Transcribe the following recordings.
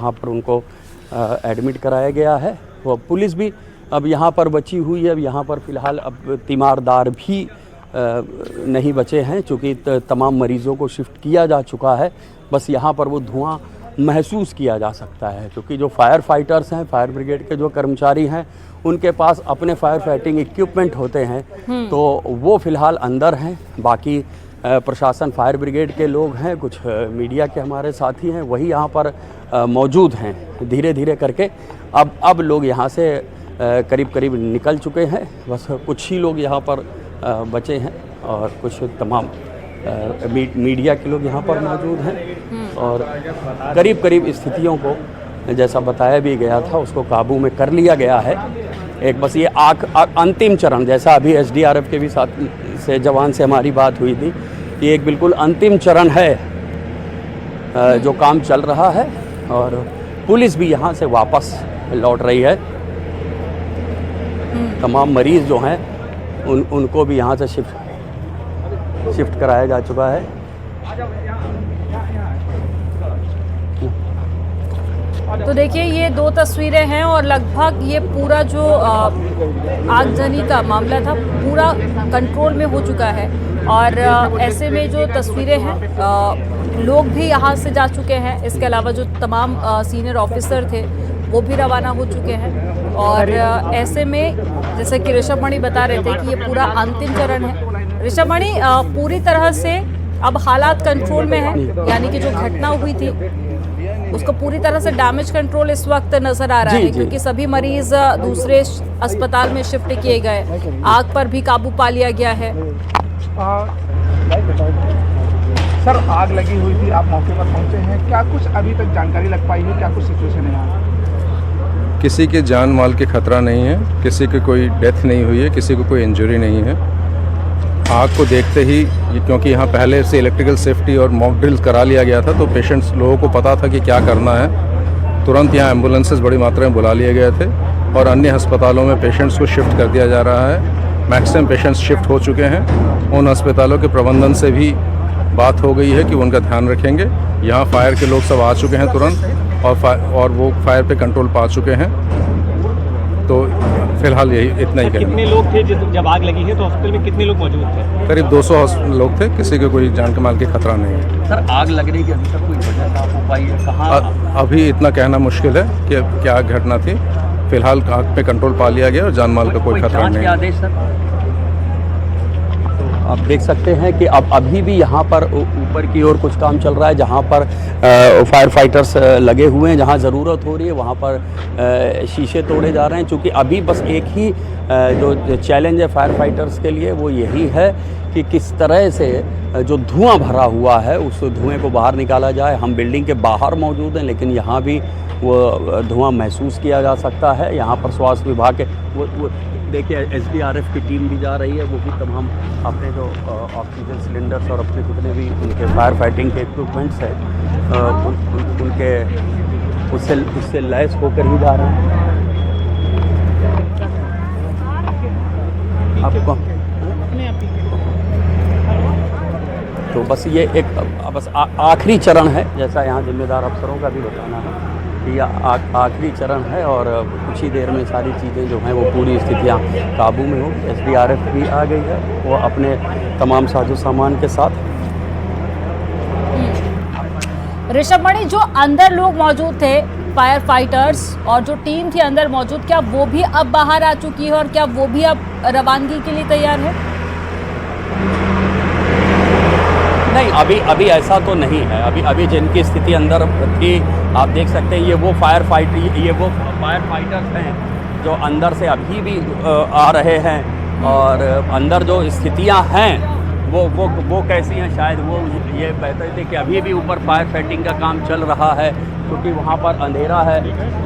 यहाँ पर उनको एडमिट कराया गया है। वो पुलिस भी अब यहाँ पर बची हुई है। अब यहाँ पर फ़िलहाल अब तीमारदार भी नहीं बचे हैं, चूँकि तमाम मरीज़ों को शिफ्ट किया जा चुका है। बस यहाँ पर वो धुआं महसूस किया जा सकता है, क्योंकि जो फायर फाइटर्स हैं, फायर ब्रिगेड के जो कर्मचारी हैं, उनके पास अपने फायर फाइटिंग इक्विपमेंट होते हैं, तो वो फ़िलहाल अंदर हैं। बाकी प्रशासन, फायर ब्रिगेड के लोग हैं, कुछ मीडिया के हमारे साथी हैं, वही यहाँ पर मौजूद हैं। धीरे धीरे करके अब लोग यहाँ से करीब करीब निकल चुके हैं। बस कुछ ही लोग यहाँ पर बचे हैं और कुछ तमाम मीडिया के लोग यहाँ पर मौजूद हैं। और करीब करीब स्थितियों को, जैसा बताया भी गया था, उसको काबू में कर लिया गया है। एक बस ये अंतिम चरण, जैसा अभी एसडीआरएफ के भी साथ से जवान से हमारी बात हुई थी, ये एक बिल्कुल अंतिम चरण है जो काम चल रहा है। और पुलिस भी यहाँ से वापस लौट रही है। तमाम मरीज़ जो हैं उनको भी यहाँ से शिफ्ट कराया जा चुका है। तो देखिए, ये 2 तस्वीरें हैं और लगभग ये पूरा जो आगजनी का मामला था पूरा कंट्रोल में हो चुका है। और ऐसे में जो तस्वीरें हैं, लोग भी यहाँ से जा चुके हैं। इसके अलावा जो तमाम सीनियर ऑफिसर थे वो भी रवाना हो चुके हैं। और ऐसे में जैसे कि ऋषभ मणि बता रहे थे कि ये पूरा अंतिम चरण है। ऋषभ मणि, पूरी तरह से अब हालात कंट्रोल में है, यानी कि जो घटना हुई थी उसको पूरी तरह से डैमेज कंट्रोल इस वक्त नजर आ रहा है, क्योंकि सभी मरीज दूसरे अस्पताल में शिफ्ट किए गए। आग पर भी काबू पा लिया गया है। सर, आग लगी हुई थी, आप मौके पर पहुंचे हैं, क्या कुछ अभी तक जानकारी लग पाई है? क्या कुछ सिचुएशन है यहाँ? किसी के जान माल के खतरा नहीं है, किसी की कोई डेथ नहीं हुई है, किसी को कोई इंजरी नहीं है। आग को देखते ही, क्योंकि यहाँ पहले से इलेक्ट्रिकल सेफ्टी और मॉक ड्रिल्स करा लिया गया था, तो पेशेंट्स लोगों को पता था कि क्या करना है। तुरंत यहाँ एम्बुलेंसेस बड़ी मात्रा में बुला लिए गए थे और अन्य अस्पतालों में पेशेंट्स को शिफ्ट कर दिया जा रहा है। मैक्सिमम पेशेंट्स शिफ्ट हो चुके हैं। उन अस्पतालों के प्रबंधन से भी बात हो गई है कि वो उनका ध्यान रखेंगे। यहाँ फायर के लोग सब आ चुके हैं तुरंत, और वो फायर पे कंट्रोल पा चुके हैं। तो फिलहाल यही इतना ही करेंगे। कितने लोग थे जब आग लगी है? तो हॉस्पिटल में कितने लोग मौजूद थे? करीब 200 लोग थे, किसी को कोई जान के माल के खतरा नहीं है। सर, आग लगने की अभी तक कोई वजह साफ हो पाई है? कहाँ अभी इतना कहना मुश्किल है कि क्या घटना थी। फिलहाल आग पे कंट्रोल पा लिया गया और जान माल का कोई खतरा नहीं है। आदेश सर, आप देख सकते हैं कि अब अभी भी यहाँ पर ऊपर की ओर कुछ काम चल रहा है, जहाँ पर फायर फाइटर्स लगे हुए हैं। जहाँ ज़रूरत हो रही है वहाँ पर शीशे तोड़े जा रहे हैं। चूँकि अभी बस एक ही जो चैलेंज है फायर फाइटर्स के लिए, वो यही है कि किस तरह से जो धुआं भरा हुआ है उस धुएं को बाहर निकाला जाए। हम बिल्डिंग के बाहर मौजूद हैं, लेकिन यहाँ भी वो धुआं महसूस किया जा सकता है। यहाँ पर स्वास्थ्य विभाग के वो देखिए, एसडीआरएफ की टीम भी जा रही है। वो भी तमाम अपने जो ऑक्सीजन सिलेंडर्स और अपने जितने भी उनके फायर फाइटिंग के इक्विपमेंट्स हैं उनके उससे लैस होकर ही जा रहे हैं। आपको तो बस ये एक बस आखिरी चरण है, जैसा यहाँ जिम्मेदार अफसरों का भी बताना है कि आखिरी चरण है। और कुछ ही देर में सारी चीज़ें जो हैं वो पूरी स्थितियाँ काबू में हो। एसडीआरएफ भी आ गई है, वो अपने तमाम साजो सामान के साथ। ऋषभ मणि, जो अंदर लोग मौजूद थे, फायर फाइटर्स और जो टीम थी अंदर मौजूद, क्या वो भी अब बाहर आ चुकी है और क्या वो भी अब रवानगी के लिए तैयार है? नहीं, अभी ऐसा तो नहीं है। अभी जिनकी स्थिति अंदर थी, आप देख सकते हैं, ये वो फायर फाइटर्स हैं जो अंदर से अभी भी आ रहे हैं। और अंदर जो स्थितियां हैं वो कैसी हैं, शायद वो ये कहते थे कि अभी भी ऊपर फायर फाइटिंग का काम चल रहा है, क्योंकि वहाँ पर अंधेरा है।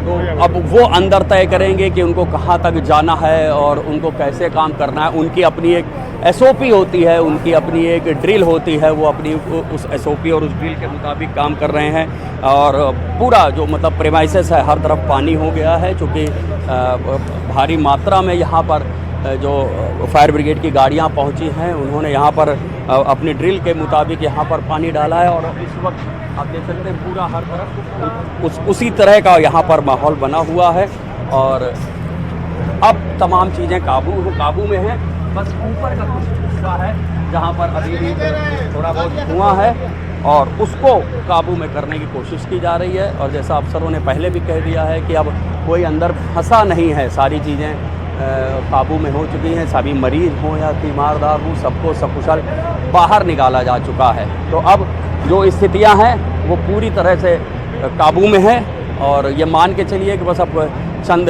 तो अब वो अंदर तय करेंगे कि उनको कहाँ तक जाना है और उनको कैसे काम करना है। उनकी अपनी एक एसओपी होती है, उनकी अपनी एक ड्रिल होती है। वो अपनी उस एसओपी और उस ड्रिल के मुताबिक काम कर रहे हैं। और पूरा जो मतलब प्रेमाइसेस है, हर तरफ पानी हो गया है, चूँकि भारी मात्रा में यहाँ पर जो फायर ब्रिगेड की गाड़ियाँ पहुँची हैं, उन्होंने यहाँ पर अपनी ड्रिल के मुताबिक यहाँ पर पानी डाला है। और इस वक्त आप देख सकते हैं पूरा हर तरफ उसी तरह का यहाँ पर माहौल बना हुआ है और अब तमाम चीज़ें काबू में हैं। बस ऊपर का कुछ हिस्सा है जहाँ पर अभी भी थोड़ा बहुत धुआं है और उसको काबू में करने की कोशिश की जा रही है। और जैसा अफसरों ने पहले भी कह दिया है कि अब कोई अंदर फंसा नहीं है, सारी चीज़ें काबू में हो चुकी हैं। सभी मरीज़ हों या तीमारदार हों, सबको सकुशल बाहर निकाला जा चुका है। तो अब जो स्थितियां हैं वो पूरी तरह से काबू में है और ये मान के चलिए कि बस अब चंद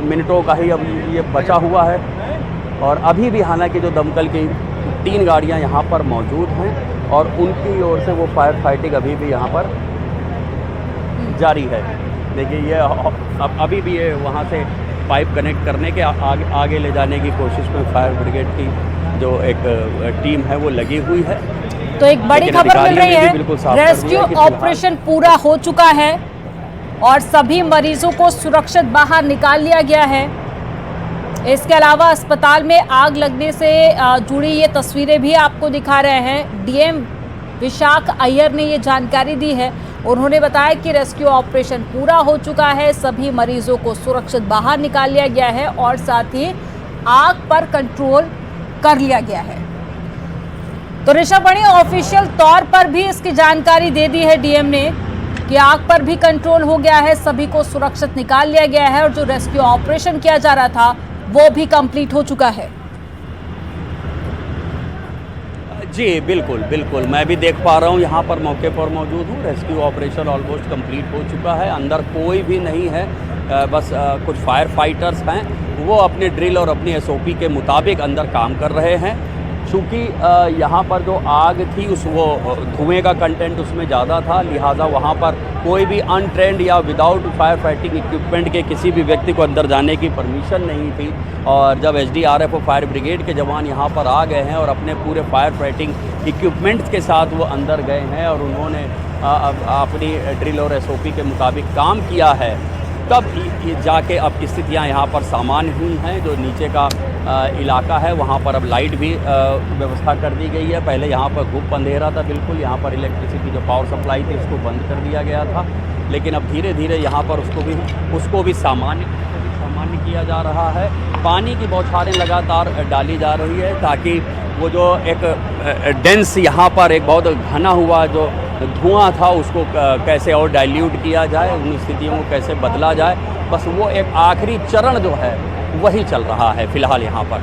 मिनटों का ही अब ये बचा हुआ है। और अभी भी हालांकि जो दमकल की 3 गाड़ियां यहाँ पर मौजूद हैं और उनकी ओर से वो फायर फाइटिंग अभी भी यहाँ पर जारी है। देखिए ये अब अभी भी ये वहाँ से पाइप कनेक्ट करने के आगे ले जाने की कोशिश में फायर ब्रिगेड की जो एक टीम है वो लगी हुई है। तो एक बड़ी खबर मिल रही है, रेस्क्यू ऑपरेशन पूरा हो चुका है और सभी मरीजों को सुरक्षित बाहर निकाल लिया गया है। इसके अलावा अस्पताल में आग लगने से जुड़ी ये तस्वीरें भी आपको दिखा रहे हैं। डीएम विशाख अय्यर ने ये जानकारी दी है। उन्होंने बताया कि रेस्क्यू ऑपरेशन पूरा हो चुका है, सभी मरीजों को सुरक्षित बाहर निकाल लिया गया है और साथ ही आग पर कंट्रोल कर लिया गया है। तो ऋषभ बणी ऑफिशियल तौर पर भी इसकी जानकारी दे दी है डीएम ने कि आग पर भी कंट्रोल हो गया है, सभी को सुरक्षित निकाल लिया गया है और जो रेस्क्यू ऑपरेशन किया जा रहा था वो भी कंप्लीट हो चुका है। जी बिल्कुल मैं भी देख पा रहा हूँ, यहाँ पर मौके पर मौजूद हूँ। रेस्क्यू ऑपरेशन ऑलमोस्ट कंप्लीट हो चुका है, अंदर कोई भी नहीं है। बस कुछ फायर फाइटर्स हैं, वो अपने ड्रिल और अपनी एसओपी के मुताबिक अंदर काम कर रहे हैं। चूँकि यहाँ पर जो आग थी वो धुएं का कंटेंट उसमें ज़्यादा था, लिहाजा वहाँ पर कोई भी अनट्रेंड या विदाउट फायर फाइटिंग इक्विपमेंट के किसी भी व्यक्ति को अंदर जाने की परमिशन नहीं थी। और जब एसडीआरएफ और फायर ब्रिगेड के जवान यहाँ पर आ गए हैं और अपने पूरे फायर फाइटिंग इक्विपमेंट्स के साथ वो अंदर गए हैं और उन्होंने अपनी ड्रिल और एसओपी के मुताबिक काम किया है, तब जाके अब स्थितियाँ यहाँ पर सामान्य हुई हैं। जो नीचे का इलाका है वहाँ पर अब लाइट भी व्यवस्था कर दी गई है। पहले यहाँ पर खूब अंधेरा था, बिल्कुल यहाँ पर इलेक्ट्रिसिटी जो पावर सप्लाई थी उसको बंद कर दिया गया था, लेकिन अब धीरे धीरे यहाँ पर उसको भी सामान्य किया जा रहा है। पानी की बौछारें लगातार डाली जा रही है ताकि वो जो एक डेंस यहाँ पर एक बहुत घना हुआ जो धुआं था उसको कैसे और डाइल्यूट किया जाए, उन स्थितियों को कैसे बदला जाए, बस वो एक आखिरी चरण जो है वही चल रहा है फिलहाल यहाँ पर।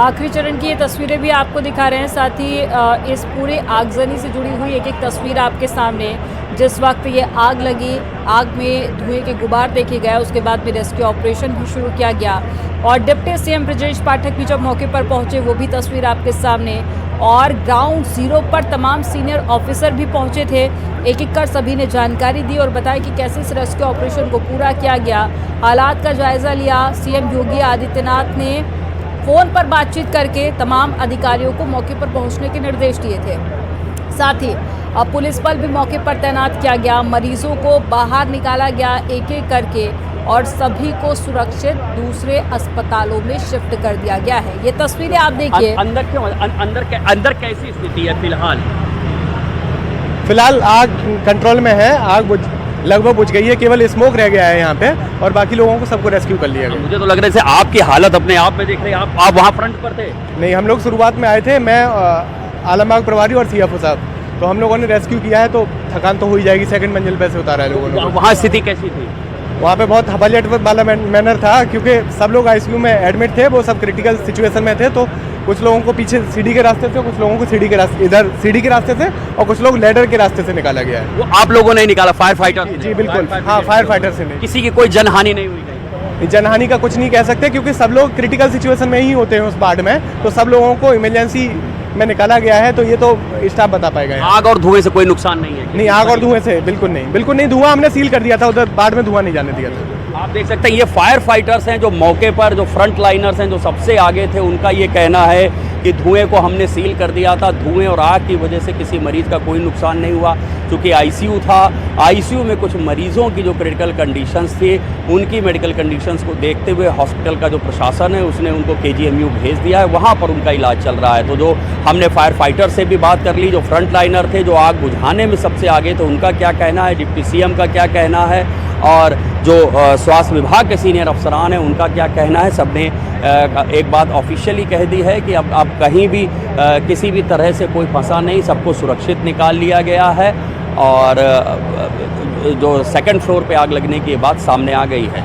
आखिरी चरण की ये तस्वीरें भी आपको दिखा रहे हैं, साथ ही इस पूरे आगजनी से जुड़ी हुई एक तस्वीर आपके सामने। जिस वक्त ये आग लगी, आग में धुएं के गुबार देखे गए, उसके बाद में रेस्क्यू ऑपरेशन भी शुरू किया गया और डिप्टी सीएम ब्रजेश पाठक भी जब मौके पर पहुंचे वो भी तस्वीर आपके सामने। और ग्राउंड जीरो पर तमाम सीनियर ऑफिसर भी पहुंचे थे, एक कर सभी ने जानकारी दी और बताया कि कैसे इस रेस्क्यू ऑपरेशन को पूरा किया गया। हालात का जायजा लिया। सीएम योगी आदित्यनाथ ने फ़ोन पर बातचीत करके तमाम अधिकारियों को मौके पर पहुंचने के निर्देश दिए थे। साथ ही अब पुलिस बल भी मौके पर तैनात किया गया, मरीजों को बाहर निकाला गया एक एक करके और सभी को सुरक्षित दूसरे अस्पतालों में शिफ्ट कर दिया गया है। ये तस्वीरें आप देखिए। अंदर कैसी स्थिति है फिलहाल आग कंट्रोल में है, आग लगभग बुझ गई है, केवल स्मोक रह गया है यहाँ पे और बाकी लोगों को सबको रेस्क्यू कर लिया गया। मुझे तो लग रहा है जैसे आपकी हालत अपने आप में देख रहे हैं, आप वहाँ फ्रंट पर थे? नहीं, हम लोग शुरुआत में आए थे, मैं आलमबाग प्रभारी और सीएफओ साहब, तो हम लोगों ने रेस्क्यू किया है। तो थकान तो हो ही जाएगी, सेकंड मंजिल पे से उतारा है लोगों ने। वहाँ स्थिति कैसी थी? वहाँ पे बहुत हवालियत वाला मैनर था क्योंकि सब लोग आईसीयू में एडमिट थे, वो सब क्रिटिकल सिचुएशन में थे। तो कुछ लोगों को पीछे सीढ़ी के रास्ते से, कुछ लोगों को सीढ़ी के रास्ते इधर सीढ़ी के रास्ते से और कुछ लोग लेडर के रास्ते से निकाला गया है। वो आप लोगों ने निकाला? Fire fighter? जी बिल्कुल, हाँ, फायर फाइटर से नहीं। किसी की कोई जनहानि नहीं हुई? जनहानि का कुछ नहीं कह सकते क्योंकि सब लोग क्रिटिकल सिचुएशन में ही होते हैं उस वार्ड में, तो सब लोगों को इमरजेंसी में निकाला गया है। तो ये तो स्टाफ बता पाएगा। आग और धुएं से कोई नुकसान नहीं है? नहीं, आग और धुएं से बिल्कुल नहीं। धुआं हमने सील कर दिया था, उधर वार्ड में धुआं नहीं जाने दिया था। आप देख सकते हैं ये फायर फाइटर्स हैं जो मौके पर, जो फ्रंट लाइनर्स हैं, जो सबसे आगे थे, उनका ये कहना है कि धुएं को हमने सील कर दिया था। धुएं और आग की वजह से किसी मरीज़ का कोई नुकसान नहीं हुआ। चूँकि आईसीयू था, आईसीयू में कुछ मरीज़ों की जो क्रिटिकल कंडीशंस थी, उनकी मेडिकल कंडीशंस को देखते हुए हॉस्पिटल का जो प्रशासन है उसने उनको केजीएमयू भेज दिया है, वहाँ पर उनका इलाज चल रहा है। तो जो हमने फायर फाइटर से भी बात कर ली, जो फ्रंट लाइनर थे, जो आग बुझाने में सबसे आगे थे, उनका क्या कहना है, डिप्टी सीएम का क्या कहना है, और जो स्वास्थ्य विभाग के सीनियर अफसरान हैं उनका क्या कहना है। सबने एक बात ऑफिशियली कह दी है कि अब कहीं भी किसी भी तरह से कोई फंसा नहीं, सबको सुरक्षित निकाल लिया गया है। और जो सेकंड फ्लोर पे आग लगने की बात सामने आ गई है।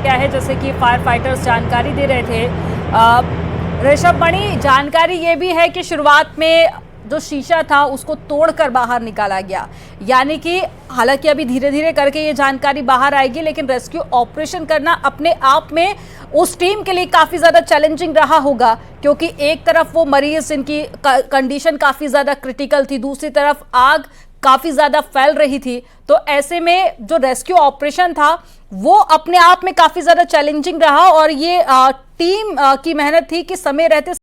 क्या है, जैसे कि फायर फाइटर्स जानकारी दे रहे थे ऋषभ मणि, जानकारी ये भी है कि शुरुआत में जो शीशा था उसको तोड़कर बाहर निकाला गया, यानी कि हालांकि अभी धीरे धीरे करके ये जानकारी बाहर आएगी, लेकिन रेस्क्यू ऑपरेशन करना अपने आप में उस टीम के लिए काफ़ी ज़्यादा चैलेंजिंग रहा होगा, क्योंकि एक तरफ वो मरीज जिनकी कंडीशन काफ़ी ज़्यादा क्रिटिकल थी, दूसरी तरफ आग काफ़ी ज़्यादा फैल रही थी। तो ऐसे में जो रेस्क्यू ऑपरेशन था वो अपने आप में काफ़ी ज़्यादा चैलेंजिंग रहा, और ये टीम की मेहनत थी कि समय रहते